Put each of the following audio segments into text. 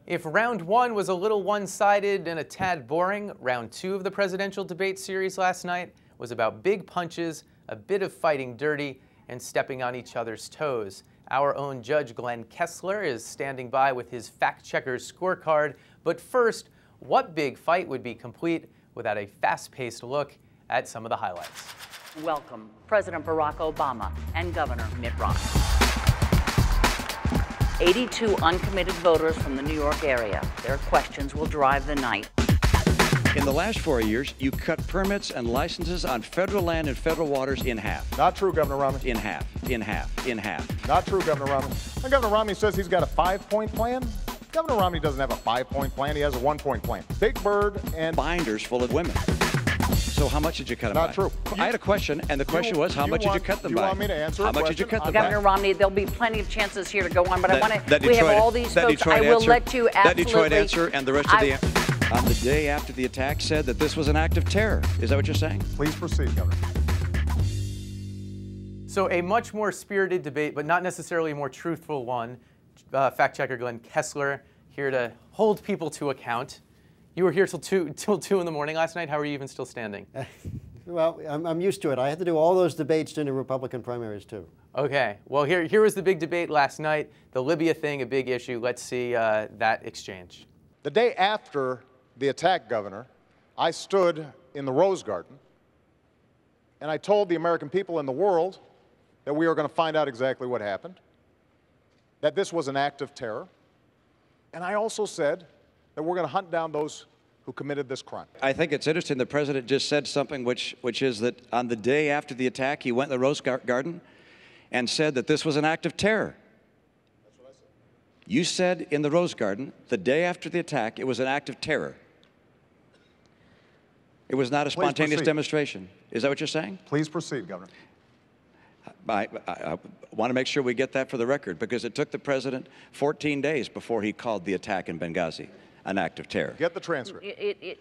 If round one was a little one-sided and a tad boring, round two of the presidential debate series last night was about big punches, a bit of fighting dirty, and stepping on each other's toes. Our own Judge Glenn Kessler is standing by with his fact-checker's scorecard. But first, what big fight would be complete without a fast-paced look at some of the highlights? Welcome President Barack Obama and Governor Mitt Romney. 82 uncommitted voters from the New York area. Their questions will drive the night. In the last 4 years, you cut permits and licenses on federal land and federal waters in half. Not true, Governor Romney. In half, in half, in half. Not true, Governor Romney. And Governor Romney says he's got a 5-point plan. Governor Romney doesn't have a 5-point plan. He has a 1-point plan. Big Bird and binders full of women. So how much did you cut them by? Not true. I had a question, and the question was, how much did you cut them by? You want me to answer How much did you cut them by? Governor Romney, there'll be plenty of chances here to go on, but I want to, we have all these folks. I will let you absolutely. That Detroit answer and the rest of the on the day after the attack said that this was an act of terror. Is that what you're saying? Please proceed, Governor. So a much more spirited debate, but not necessarily a more truthful one. Fact-checker Glenn Kessler here to hold people to account. You were here till 2 in the morning last night. How are you even still standing? Well, I'm used to it. I had to do all those debates during the Republican primaries, too. Okay. Well, here was the big debate last night. The Libya thing, a big issue. Let's see that exchange. The day after the attack, Governor, I stood in the Rose Garden, and I told the American people and the world that we were going to find out exactly what happened, that this was an act of terror, and I also said that we're going to hunt down those who committed this crime. I think it's interesting the president just said something which is that on the day after the attack, he went in the Rose Garden and said that this was an act of terror. That's what I said. You said in the Rose Garden, the day after the attack, it was an act of terror. It was not a spontaneous demonstration. Is that what you're saying? Please proceed, Governor. I want to make sure we get that for the record, because it took the president 14 days before he called the attack in Benghazi an act of terror. Get the transcript.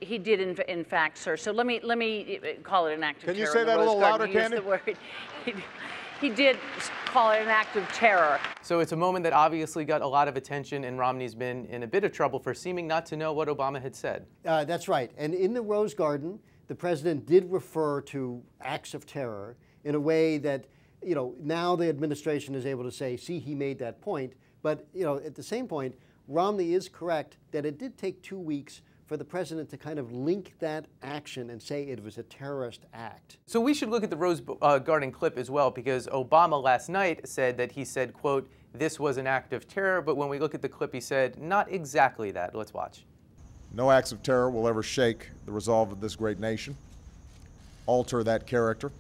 He did, in fact, sir. So let me call it an act of terror. Can you say that a little louder, Candy? He did call it an act of terror. So it's a moment that obviously got a lot of attention, and Romney's been in a bit of trouble for seeming not to know what Obama had said. That's right. And in the Rose Garden, the president did refer to acts of terror in a way that, you know, now the administration is able to say, see, he made that point. But, you know, at the same point, Romney is correct that it did take 2 weeks for the president to kind of link that action and say it was a terrorist act. So we should look at the Rose Garden clip as well, because Obama last night said that he said, quote, this was an act of terror, but when we look at the clip, he said not exactly that. Let's watch. No acts of terror will ever shake the resolve of this great nation, alter that character,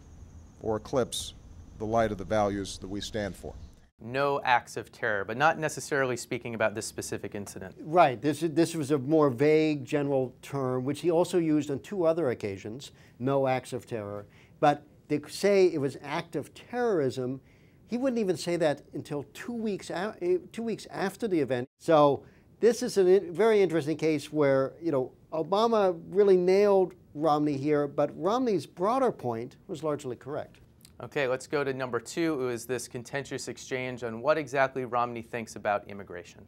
or eclipse the light of the values that we stand for. No acts of terror, but not necessarily speaking about this specific incident. Right. This was a more vague general term, which he also used on 2 other occasions, no acts of terror. But to say it was act of terrorism, he wouldn't even say that until 2 weeks after the event. So this is a very interesting case where, you know, Obama really nailed Romney here, but Romney's broader point was largely correct. Okay, let's go to number 2. It was this contentious exchange on what exactly Romney thinks about immigration.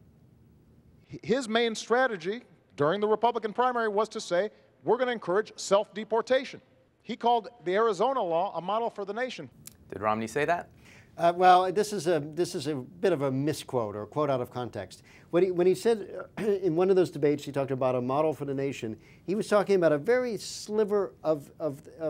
His main strategy during the Republican primary was to say, we're going to encourage self-deportation. He called the Arizona law a model for the nation. Did Romney say that? Well, this is a bit of a misquote or a quote out of context. When he said in one of those debates, he talked about a model for the nation, he was talking about a very sliver of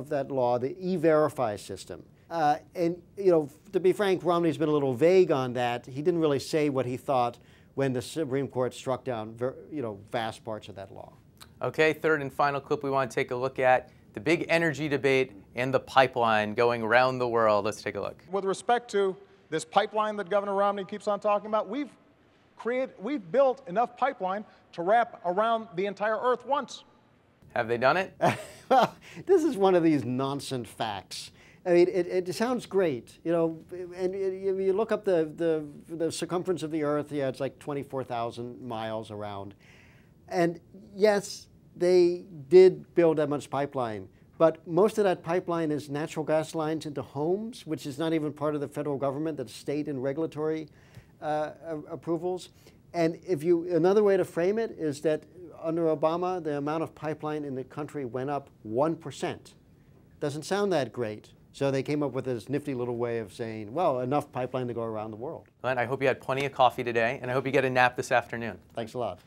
that law, the E-Verify system. And, you know, to be frank, Romney's been a little vague on that. He didn't really say what he thought when the Supreme Court struck down, you know, vast parts of that law. Okay, third and final clip we want to take a look at, the big energy debate and the pipeline going around the world. Let's take a look. With respect to this pipeline that Governor Romney keeps on talking about, we've built enough pipeline to wrap around the entire earth once. Have they done it? Well, this is one of these nonsense facts. I mean, it sounds great, you know, and you look up the circumference of the Earth, yeah, it's like 24,000 miles around. And yes, they did build that much pipeline, but most of that pipeline is natural gas lines into homes, which is not even part of the federal government, that's state and regulatory approvals. And another way to frame it is that under Obama, the amount of pipeline in the country went up 1%. Doesn't sound that great. So they came up with this nifty little way of saying, well, enough pipeline to go around the world. Glenn, I hope you had plenty of coffee today, and I hope you get a nap this afternoon. Thanks a lot.